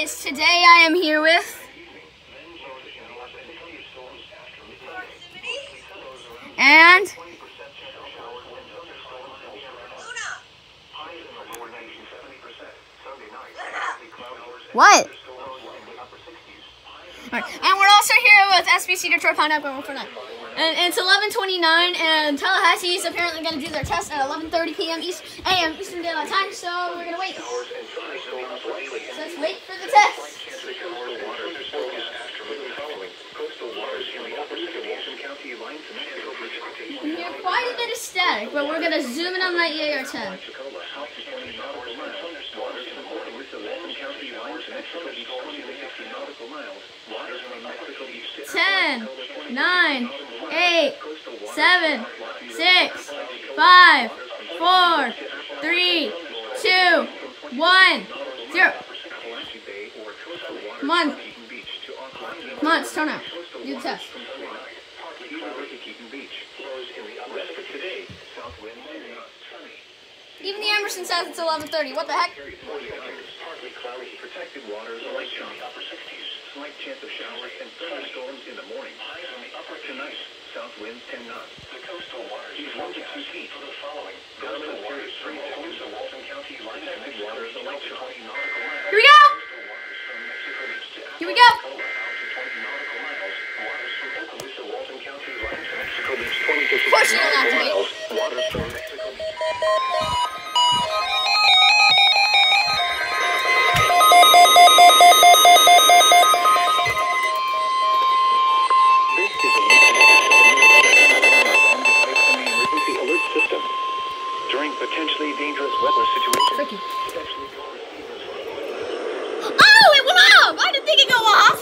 guys, today I am here with and what? Right. And we're also here with SBC Detroit Pineapple 149. And it's 11:29, and Tallahassee is apparently going to do their test at 11:30 p.m. a.m. Eastern Daylight Time, so we're going to wait. So let's wait for the test. You can hear quite a bit of static, but we're going to zoom in on my EAS 10. 10, 9, 8, 7, 6, 5, 4, 3, 2, 1, 0. Come on. Come on, it's turn out. Do the test. Even the Emerson says it's 11:30. What the heck? Protected waters, light in the upper 60s. Slight chance of showers and thunderstorms in the morning. Highs on the upper tonight. South winds 10 knots. The coastal waters. These 1 to 2 feet for the following. Coastal waters, 3 homes of Walton County, line connected waters, the light 20 nautical miles. Here we go. Here we go. Of course you don't have to wait. Waters from Mexico Beach. Potentially dangerous weather situation. Oh, it went off! I didn't think it'd go off.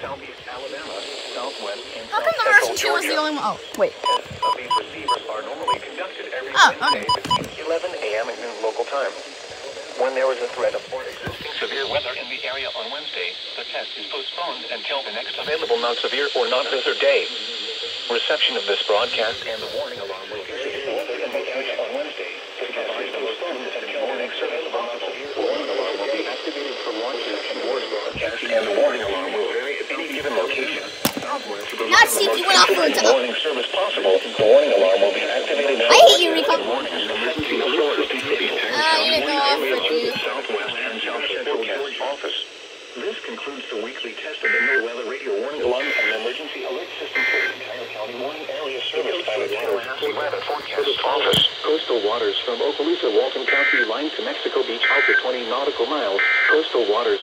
Southeast Alabama, southwest, and How come the version 2 was the only one? Oh, wait. Tests of these receivers are normally conducted every Okay. Wednesday between 11 a.m. and noon local time. When there is a threat of existing severe weather in the area on Wednesday, the test is postponed until the next available non-severe or non-blizzard day. Reception of this broadcast and the warning alarm will continue in the area on Wednesday. The test is postponed until the next available non-severe or warning alarm will be activated for launches and board broadcast, and the warning alarm will vary at any given location. Not see if you went off for a time. Warning service possible. The warning alarm will be activated. I hate you, Rico. Emergency alert. You didn't go off for you. Southwest and South Central County Office. This concludes the weekly test of the NOAA radio warning alarm and emergency alert system for the entire county warning area service by the Tallahassee Weather Forecast Office. Coastal waters from Okaloosa, Walton County, line to Mexico Beach out to 20 nautical miles. Coastal waters.